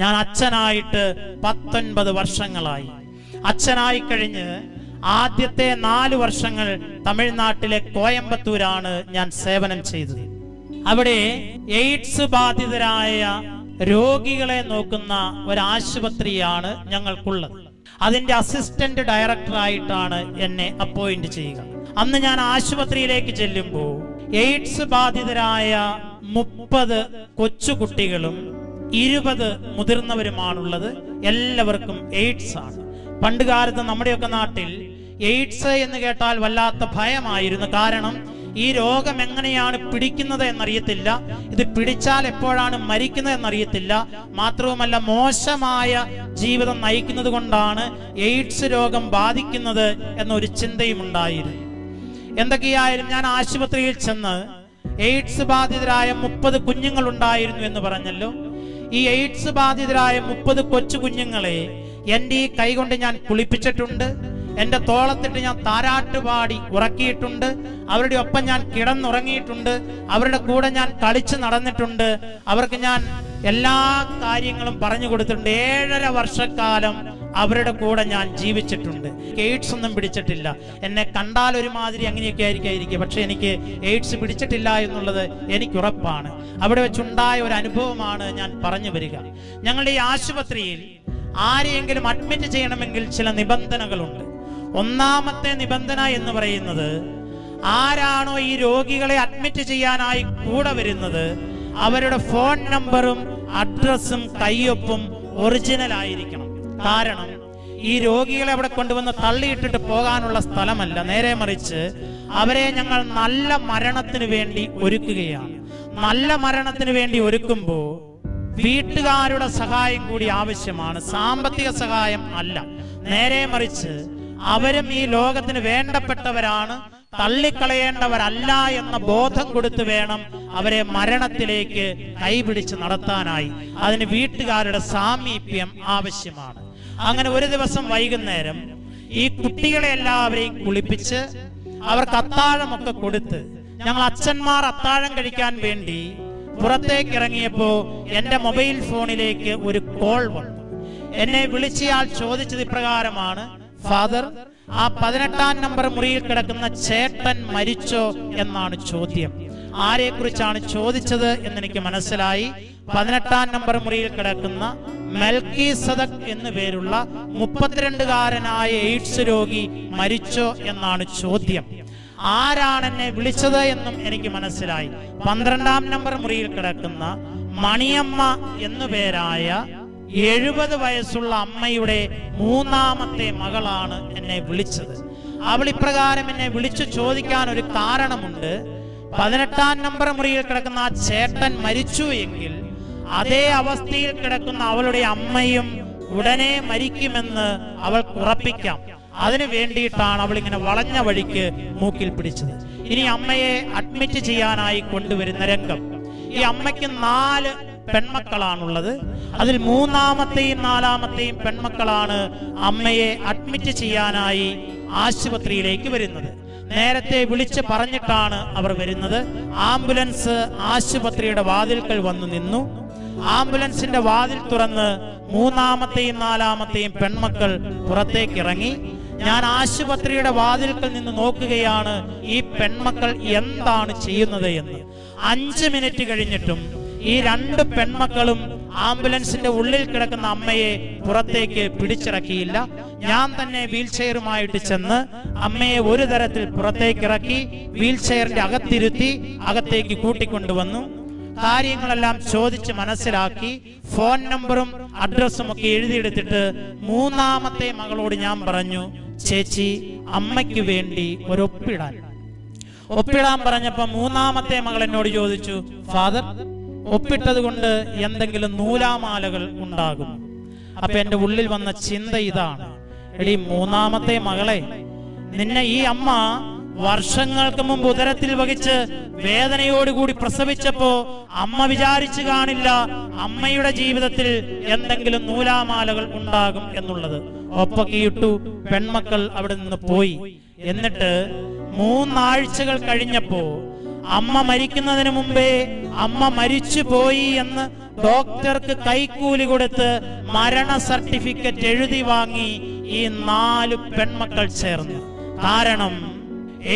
ഞാൻ അച്ഛനായിട്ട് 19 വർഷങ്ങളായി. അച്ഛനായി കഴിഞ്ഞ് ആദ്യത്തെ 4 വർഷങ്ങൾ തമിഴ്നാട്ടിലെ കോയമ്പത്തൂരാണ് ഞാൻ സേവനം ചെയ്തത്. അവിടെ എയ്ഡ്സ് ബാധിതരായ രോഗികളെ നോക്കുന്ന ഒരാശുപത്രിയാണ് ഞങ്ങൾക്കുള്ളത്. അതിന്റെ അസിസ്റ്റന്റ് ഡയറക്ടറായിട്ടാണ് എന്നെ അപ്പോയിന്റ് ചെയ്യുക. അന്ന് ഞാൻ ആശുപത്രിയിലേക്ക് ചെല്ലുമ്പോൾ എയ്ഡ്സ് ബാധിതരായ 30 കൊച്ചുകുട്ടികളും 20 മുതിർന്നവരുമാണുള്ളത്. എല്ലാവർക്കും എയ്ഡ്സ് ആണ്. പണ്ടുകാലത്ത് നമ്മുടെയൊക്കെ നാട്ടിൽ എയ്ഡ്സ് എന്ന് കേട്ടാൽ വല്ലാത്ത ഭയമായിരുന്നു. കാരണം ഈ രോഗം എങ്ങനെയാണ് പിടിക്കുന്നത് എന്നറിയത്തില്ല, ഇത് പിടിച്ചാൽ എപ്പോഴാണ് മരിക്കുന്നത് എന്നറിയത്തില്ല. മാത്രവുമല്ല, മോശമായ ജീവിതം നയിക്കുന്നത് കൊണ്ടാണ് എയ്ഡ്സ് രോഗം ബാധിക്കുന്നത് എന്നൊരു ചിന്തയും ഉണ്ടായിരുന്നു. എന്തൊക്കെയായാലും ഞാൻ ആശുപത്രിയിൽ ചെന്ന് എയ്ഡ്സ് ബാധിതരായ 30 കുഞ്ഞുങ്ങൾ ഉണ്ടായിരുന്നു എന്ന് പറഞ്ഞല്ലോ. ഈ എയ്ഡ്സ് ബാധിതരായ 30 കൊച്ചു കുഞ്ഞുങ്ങളെ എൻ്റെ ഈ കൈകൊണ്ട് ഞാൻ കുളിപ്പിച്ചിട്ടുണ്ട്. എൻ്റെ തോളത്തിട്ട് ഞാൻ താരാട്ടുപാടി ഉറക്കിയിട്ടുണ്ട്. അവരുടെ ഒപ്പം ഞാൻ കിടന്നുറങ്ങിയിട്ടുണ്ട്. അവരുടെ കൂടെ ഞാൻ കളിച്ച് നടന്നിട്ടുണ്ട്. അവർക്ക് ഞാൻ എല്ലാ കാര്യങ്ങളും പറഞ്ഞു കൊടുത്തിട്ടുണ്ട്. 7.5 വർഷക്കാലം അവരുടെ കൂടെ ഞാൻ ജീവിച്ചിട്ടുണ്ട്. എയ്ഡ്സ് ഒന്നും പിടിച്ചിട്ടില്ല. എന്നെ കണ്ടാൽ ഒരുമാതിരി അങ്ങനെയൊക്കെ ആയിരിക്കും, പക്ഷെ എനിക്ക് എയ്ഡ്സ് പിടിച്ചിട്ടില്ല എന്നുള്ളത് എനിക്ക് ഉറപ്പാണ്. അവിടെ വെച്ചുണ്ടായ ഒരു അനുഭവമാണ് ഞാൻ പറഞ്ഞു വരിക. ഞങ്ങളുടെ ഈ ആശുപത്രിയിൽ ആരെയെങ്കിലും അഡ്മിറ്റ് ചെയ്യണമെങ്കിൽ ചില നിബന്ധനകളുണ്ട്. ഒന്നാമത്തെ നിബന്ധന എന്ന് പറയുന്നത്, ആരാണോ ഈ രോഗികളെ അഡ്മിറ്റ് ചെയ്യാനായി കൂടെ വരുന്നത് അവരുടെ ഫോൺ നമ്പറും അഡ്രസ്സും കയ്യൊപ്പും ഒറിജിനൽ ആയിരിക്കണം. കാരണം ഈ രോഗികളെ അവിടെ കൊണ്ടുവന്ന് തള്ളിയിട്ടിട്ട് പോകാനുള്ള സ്ഥലമല്ല, നേരെ മറിച്ച് അവരെ ഞങ്ങൾ നല്ല മരണത്തിന് വേണ്ടി ഒരുക്കുകയാണ്. നല്ല മരണത്തിന് വേണ്ടി ഒരുക്കുമ്പോൾ വീട്ടുകാരുടെ സഹായം കൂടി ആവശ്യമാണ്. സാമ്പത്തിക സഹായം അല്ല, നേരെ മറിച്ച് അവരും ഈ ലോകത്തിന് വേണ്ടപ്പെട്ടവരാണ്, തള്ളിക്കളയേണ്ടവരല്ല എന്ന ബോധം കൊടുത്ത് വേണം അവരെ മരണത്തിലേക്ക് കൈപിടിച്ച് നടത്താനായി. അതിന് വീട്ടുകാരുടെ സാമീപ്യം ആവശ്യമാണ്. അങ്ങനെ ഒരു ദിവസം വൈകുന്നേരം ഈ കുട്ടികളെ എല്ലാവരെയും കുളിപ്പിച്ച് അവർക്ക് അത്താഴമൊക്കെ കൊടുത്ത് ഞങ്ങൾ അച്ഛന്മാർ അത്താഴം കഴിക്കാൻ വേണ്ടി പുറത്തേക്ക് ഇറങ്ങിയപ്പോ എൻ്റെ മൊബൈൽ ഫോണിലേക്ക് ഒരു കോൾ വന്നു. എന്നെ വിളിച്ചയാൾ ചോദിച്ചത് ഇപ്രകാരമാണ്: ഫാദർ, ആ 18-ാം നമ്പർ മുറിയിൽ കിടക്കുന്ന ചേട്ടൻ മരിച്ചോ എന്നാണ് ചോദ്യം. ആരെക്കുറിച്ചാണ് ചോദിച്ചത് എന്നെനിക്ക് മനസ്സിലായി. 18-ാം നമ്പർ മുറിയിൽ കിടക്കുന്ന മെൽക്കിസദക് എന്നു പേരുള്ള 32-കാരനായ എയ്ഡ്സ് രോഗി മരിച്ചോ എന്നാണ് ചോദ്യം. ആരാണ് എന്നെ വിളിച്ചത് എന്നും എനിക്ക് മനസ്സിലായി. 12-ാം നമ്പർ മുറിയിൽ കിടക്കുന്ന മണിയമ്മ എന്നു പേരായ 70 വയസ്സുള്ള അമ്മയുടെ 3ാമത്തെ മകളാണ് എന്നെ വിളിച്ചത്. അവൾ ഇപ്രകാരം എന്നെ വിളിച്ചു ചോദിക്കാൻ ഒരു കാരണമുണ്ട്. 18-ാം നമ്പർ മുറിയിൽ കിടക്കുന്ന ആ ചേട്ടൻ മരിച്ചു എങ്കിൽ അതേ അവസ്ഥയിൽ കിടക്കുന്ന അവളുടെ അമ്മയും ഉടനെ മരിക്കുമെന്ന് അവൾക്ക് ഉറപ്പിക്കാം. അതിനു വേണ്ടിയിട്ടാണ് അവൾ ഇങ്ങനെ വളഞ്ഞ വഴിക്ക് മൂക്കിൽ പിടിച്ചത്. ഇനി അമ്മയെ അഡ്മിറ്റ് ചെയ്യാനായി കൊണ്ടുവരുന്ന രംഗം. ഈ അമ്മയ്ക്ക് 4 പെൺമക്കളാണുള്ളത്. അതിൽ 3ാമത്തെയും 4ാമത്തെയും പെൺമക്കളാണ് അമ്മയെ അഡ്മിറ്റ് ചെയ്യാനായി ആശുപത്രിയിലേക്ക് വരുന്നത്. നേരത്തെ വിളിച്ച് പറഞ്ഞിട്ടാണ് അവർ വരുന്നത്. ആംബുലൻസ് ആശുപത്രിയുടെ വാതിൽക്കൽ വന്നു നിന്നു. ആംബുലൻസിന്റെ വാതിൽ തുറന്ന് 3ാമത്തെയും 4ാമത്തെയും പെൺമക്കൾ പുറത്തേക്ക് ഇറങ്ങി. ഞാൻ ആശുപത്രിയുടെ വാതിൽക്കൽ നിന്ന് നോക്കുകയാണ് ഈ പെൺമക്കൾ എന്താണ് ചെയ്യുന്നത് എന്ന്. 5 മിനിറ്റ് കഴിഞ്ഞിട്ടും ഈ 2 പെൺമക്കളും ആംബുലൻസിന്റെ ഉള്ളിൽ കിടക്കുന്ന അമ്മയെ പുറത്തേക്ക് പിടിച്ചിറക്കിയില്ല. ഞാൻ തന്നെ വീൽ ചെയറുമായിട്ട് ചെന്ന് അമ്മയെ ഒരു തരത്തിൽ പുറത്തേക്ക് ഇറക്കി വീൽ ചെയറിന്റെ അകത്തിരുത്തി അകത്തേക്ക് കൂട്ടിക്കൊണ്ടുവന്നു. കാര്യങ്ങളെല്ലാം ചോദിച്ച് മനസ്സിലാക്കി ഫോൺ നമ്പറും അഡ്രസ്സും ഒക്കെ എഴുതിയെടുത്തിട്ട് 3ാമത്തെ മകളോട് ഞാൻ പറഞ്ഞു, ചേച്ചി, അമ്മയ്ക്ക് വേണ്ടി ഒരു ഒപ്പിടാൻ പറഞ്ഞപ്പോ 3ാമത്തെ മകൾ എന്നോട് ചോദിച്ചു, ഫാദർ, ഒപ്പിട്ടത് കൊണ്ട് എന്തെങ്കിലും നൂലാമാലകൾ ഉണ്ടാകും? അപ്പൊ എന്റെ ഉള്ളിൽ വന്ന ചിന്ത ഇതാണ്: എടി 3ാമത്തെ മകളെ, നിന്നെ ഈ അമ്മ വർഷങ്ങൾക്ക് മുമ്പ് ഉദരത്തിൽ വഹിച്ച് വേദനയോടുകൂടി പ്രസവിച്ചപ്പോ അമ്മ വിചാരിച്ചു കാണില്ല അമ്മയുടെ ജീവിതത്തിൽ എന്തെങ്കിലും നൂലാമാലകൾ ഉണ്ടാകും എന്നുള്ളത്. ഒപ്പൊക്കെ ഇട്ടു. പെൺമക്കൾ അവിടെ നിന്ന് പോയി. എന്നിട്ട് 3 ആഴ്ചകൾ കഴിഞ്ഞപ്പോ അമ്മ മരിക്കുന്നതിന് മുമ്പേ അമ്മ മരിച്ചു പോയി എന്ന് ഡോക്ടർക്ക് കൈക്കൂലി കൊടുത്ത് മരണ സർട്ടിഫിക്കറ്റ് എഴുതി വാങ്ങി ഈ 4 പെൺമക്കൾ ചേർന്ന്. കാരണം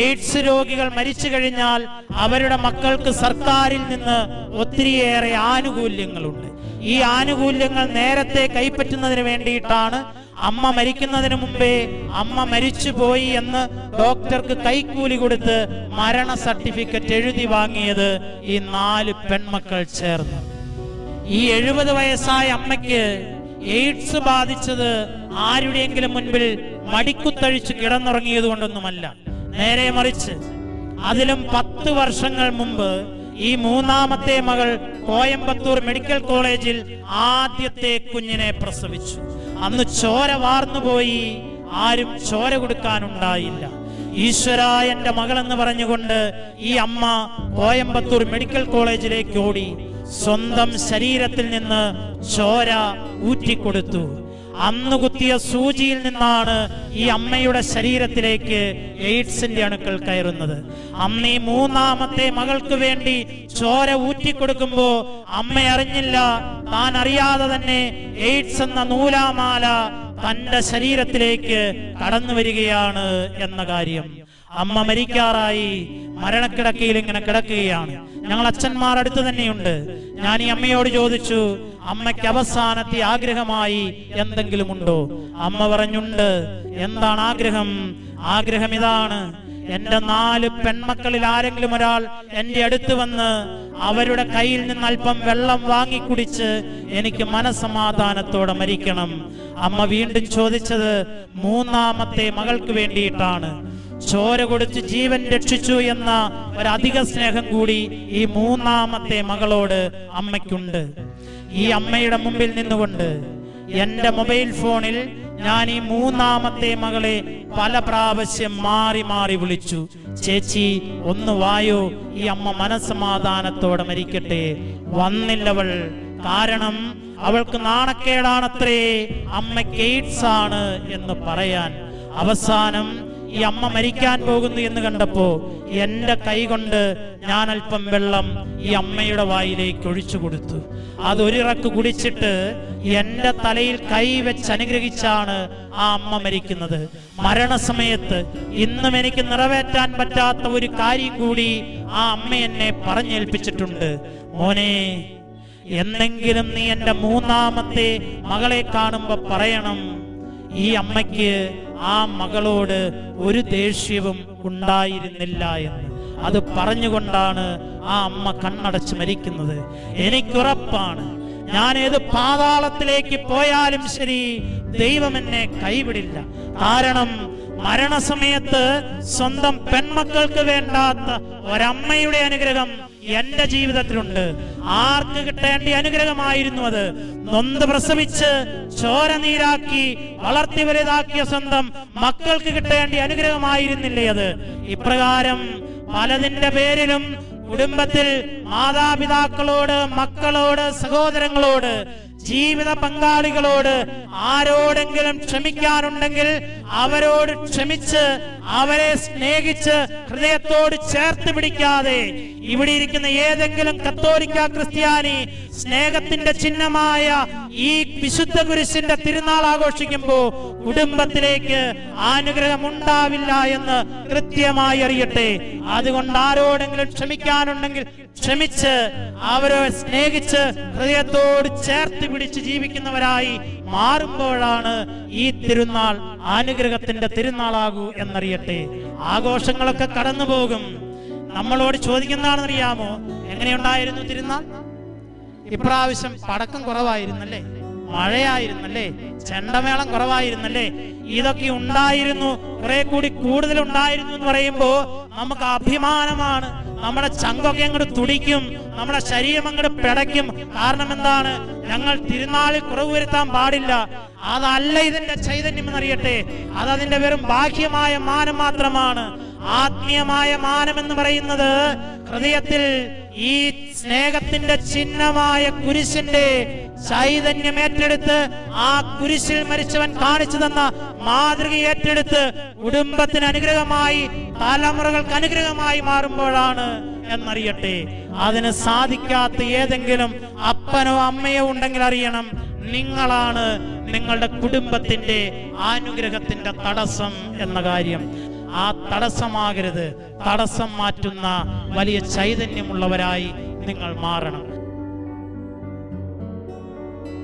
എയ്ഡ്സ് രോഗികൾ മരിച്ചു കഴിഞ്ഞാൽ അവരുടെ മക്കൾക്ക് സർക്കാരിൽ നിന്ന് ഒത്തിരിയേറെ ആനുകൂല്യങ്ങളുണ്ട്. ഈ ആനുകൂല്യങ്ങൾ നേരത്തെ കൈപ്പറ്റുന്നതിന് വേണ്ടിയിട്ടാണ് അമ്മ മരിക്കുന്നതിന് മുമ്പേ അമ്മ മരിച്ചുപോയി എന്ന് ഡോക്ടർക്ക് കൈക്കൂലി കൊടുത്ത് മരണ സർട്ടിഫിക്കറ്റ് എഴുതി വാങ്ങിയത് ഈ 4 പെൺമക്കൾ ചേർന്ന്. ഈ 70 വയസ്സായ അമ്മയ്ക്ക് എയ്ഡ്സ് ബാധിച്ചത് ആരുടെയെങ്കിലും മുൻപിൽ മടിക്കുത്തഴിച്ച് കിടന്നുറങ്ങിയത് കൊണ്ടൊന്നുമല്ല. നേരെ മറിച്ച് അതിലും 10 വർഷങ്ങൾ മുമ്പ് ഈ 3ാമത്തെ മകൾ കോയമ്പത്തൂർ മെഡിക്കൽ കോളേജിൽ ആദ്യത്തെ കുഞ്ഞിനെ പ്രസവിച്ചു. അന്ന് ചോര വാർന്നുപോയി, ആരും ചോര കൊടുക്കാനുണ്ടായില്ല. ഈശ്വര, എന്റെ മകളെന്ന് പറഞ്ഞുകൊണ്ട് ഈ അമ്മ കോയമ്പത്തൂർ മെഡിക്കൽ കോളേജിലേക്ക് ഓടി സ്വന്തം ശരീരത്തിൽ നിന്ന് ചോര ഊറ്റിക്കൊടുത്തു. അന്ന് കുത്തിയ സൂചിയിൽ നിന്നാണ് ഈ അമ്മയുടെ ശരീരത്തിലേക്ക് എയ്ഡ്സിന്റെ അണുക്കൾ കയറുന്നത്. അന്ന് ഈ 3ാമത്തെ മകൾക്ക് വേണ്ടി ചോര ഊറ്റിക്കൊടുക്കുമ്പോ അമ്മ അറിഞ്ഞില്ല, താൻ അറിയാതെ തന്നെ എയ്ഡ്സ് എന്ന നൂലാമാല തന്റെ ശരീരത്തിലേക്ക് കടന്നു വരികയാണ് എന്ന കാര്യം. അമ്മ മരിക്കാറായി, മരണക്കിടക്കയിൽ ഇങ്ങനെ കിടക്കുകയാണ്. ഞങ്ങൾ അച്ഛന്മാർ അടുത്ത് തന്നെയുണ്ട്. ഞാൻ ഈ അമ്മയോട് ചോദിച്ചു, അമ്മയ്ക്ക് അവസാനത്തെ ആഗ്രഹമായി എന്തെങ്കിലും ഉണ്ടോ? അമ്മ പറഞ്ഞുണ്ട്. എന്താണ് ആഗ്രഹം? ആഗ്രഹം ഇതാണ്, എന്റെ 4 പെൺമക്കളിൽ ആരെങ്കിലും ഒരാൾ എന്റെ അടുത്ത് വന്ന് അവരുടെ കയ്യിൽ നിന്ന് അല്പം വെള്ളം വാങ്ങിക്കുടിച്ച് എനിക്ക് മനസ്സമാധാനത്തോടെ മരിക്കണം. അമ്മ വീണ്ടും ചോദിച്ചത് 3ാമത്തെ മകൾക്ക് വേണ്ടിയിട്ടാണ്. ചോര കൊടുത്ത് ജീവൻ രക്ഷിച്ചു എന്ന ഒരധിക സ്നേഹം കൂടി ഈ 3ാമത്തെ മകളോട് അമ്മയ്ക്കുണ്ട്. ഈ അമ്മയുടെ മുമ്പിൽ നിന്നുകൊണ്ട് എന്റെ മൊബൈൽ ഫോണിൽ ഞാൻ ഈ 3ാമത്തെ മകളെ പല പ്രാവശ്യം മാറി മാറി വിളിച്ചു. ചേച്ചി ഒന്ന് വായോ, ഈ അമ്മ മനസ്സമാധാനത്തോടെ മരിക്കട്ടെ. വന്നില്ലവൾ. കാരണം അവൾക്ക് നാണക്കേടാണത്രേ അമ്മയ്ക്ക് എയ്ഡ്സ് ആണ് എന്ന് പറയാൻ. അവസാനം ഈ അമ്മ മരിക്കാൻ പോകുന്നു എന്ന് കണ്ടപ്പോ എന്റെ കൈ കൊണ്ട് ഞാൻ അല്പം വെള്ളം ഈ അമ്മയുടെ വായിലേക്ക് ഒഴിച്ചു കൊടുത്തു. അതൊരിറക്ക് കുടിച്ചിട്ട് എന്റെ തലയിൽ കൈ വെച്ച് അനുഗ്രഹിച്ചാണ് ആ അമ്മ മരിക്കുന്നത്. മരണസമയത്ത് ഇന്നും എനിക്ക് നിറവേറ്റാൻ പറ്റാത്ത ഒരു കാര്യം കൂടി ആ അമ്മ എന്നെ പറഞ്ഞേൽപ്പിച്ചിട്ടുണ്ട്. മോനെ, എന്നെങ്കിലും നീ എന്റെ 3ാമത്തെ മകളെ കാണുമ്പോ പറയണം, ഈ അമ്മയ്ക്ക് ആ മകളോട് ഒരു ദേഷ്യവും ഉണ്ടായിരുന്നില്ല എന്ന്. അത് പറഞ്ഞുകൊണ്ടാണ് ആ അമ്മ കണ്ണടച്ച് മരിക്കുന്നത്. എനിക്കുറപ്പാണ്, ഞാൻ ഏത് പാതാളത്തിലേക്ക് പോയാലും ശരി, ദൈവം എന്നെ കൈവിടില്ല. കാരണം മരണസമയത്ത് സ്വന്തം പെൺമക്കൾക്ക് വേണ്ടാത്ത ഒരമ്മയുടെ അനുഗ്രഹം എന്റെ ജീവിതത്തിലുണ്ട്. ആർക്ക് കിട്ടേണ്ട അനുഗ്രഹമായിരുന്നു അത്? നൊന്ത് പ്രസവിച്ച് ചോര നീരാക്കി വളർത്തി വലുതാക്കിയ സ്വന്തം മക്കൾക്ക് കിട്ടേണ്ട അനുഗ്രഹമായിരുന്നില്ലേ അത്? ഇപ്രകാരം പലതിന്റെ പേരിലും കുടുംബത്തിൽ മാതാപിതാക്കളോട്, മക്കളോട്, സഹോദരങ്ങളോട്, ജീവിത പങ്കാളികളോട് ആരോടെങ്കിലും ക്ഷമിക്കാനുണ്ടെങ്കിൽ അവരോട് ക്ഷമിച്ച് അവരെ സ്നേഹിച്ച് ഹൃദയത്തോട് ചേർത്ത് പിടിക്കാതെ, ഇവിടെ ഇരിക്കുന്ന ഏതെങ്കിലും കത്തോലിക്ക ക്രിസ്ത്യാനി സ്നേഹത്തിന്റെ ചിഹ്നമായ ഈ വിശുദ്ധ കുരിശിന്റെ തിരുനാൾ ആഘോഷിക്കുമ്പോ കുടുംബത്തിലേക്ക് അനുഗ്രഹം ഉണ്ടാവില്ല എന്ന് കൃത്യമായി അറിയട്ടെ. അതുകൊണ്ട് ആരോടെങ്കിലും ക്ഷമിക്കാനുണ്ടെങ്കിൽ ക്ഷമിച്ച് അവരെ സ്നേഹിച്ച് ഹൃദയത്തോട് ചേർത്ത് പിടിച്ച് ജീവിക്കുന്നവരായി മാറുമ്പോഴാണ് ഈ തിരുനാൾ അനുഗ്രഹത്തിന്റെ തിരുനാളാകൂ എന്നറിയട്ടെ. ആഘോഷങ്ങളൊക്കെ കടന്നു പോകും. നമ്മളോട് ചോദിക്കുന്നതാണെന്നറിയാമോ, എങ്ങനെയുണ്ടായിരുന്നു തിരുനാൾ? ഇപ്രാവശ്യം പടക്കം കുറവായിരുന്നല്ലേ, മഴയായിരുന്നല്ലേ, ചെണ്ടമേളം കുറവായിരുന്നല്ലേ, ഇതൊക്കെ ഉണ്ടായിരുന്നു, കുറെ കൂടി കൂടുതൽ ഉണ്ടായിരുന്നു എന്ന് പറയുമ്പോ നമുക്ക് അഭിമാനമാണ്. നമ്മുടെ ചങ്കൊക്കെ അങ്ങോട്ട് തുടിക്കും, നമ്മുടെ ശരീരം അങ്ങോട്ട് പിടയ്ക്കും. കാരണം എന്താണ്? ഞങ്ങൾ തിരുനാളിൽ കുറവ് വരുത്താൻ പാടില്ല. അതല്ല ഇതിന്റെ ചൈതന്യം എന്നറിയട്ടെ. അതതിന്റെ വെറും ബാഹ്യമായ മാനം മാത്രമാണ്. ആത്മീയമായ മാനം എന്ന് പറയുന്നത് ഹൃദയത്തിൽ ഈ സ്നേഹത്തിന്റെ ചിഹ്നമായ കുരിശിന്റെ ചൈതന്യം ഏറ്റെടുത്ത്, ആ കുരിശിൽ മരിച്ചവൻ കാണിച്ചു തന്ന മാതൃക ഏറ്റെടുത്ത് കുടുംബത്തിന് അനുഗ്രഹമായി, തലമുറകൾക്ക് അനുഗ്രഹമായി മാറുമ്പോഴാണ് എന്നറിയട്ടെ. അതിന് സാധിക്കാത്ത ഏതെങ്കിലും അപ്പനോ അമ്മയോ ഉണ്ടെങ്കിൽ അറിയണം, നിങ്ങളാണ് നിങ്ങളുടെ കുടുംബത്തിന്റെ അനുഗ്രഹത്തിന്റെ തടസ്സം എന്ന കാര്യം. ആ തടസ്സമാകരുത്. തടസ്സം മാറ്റുന്ന വലിയ ചൈതന്യമുള്ളവരായി നിങ്ങൾ മാറണം.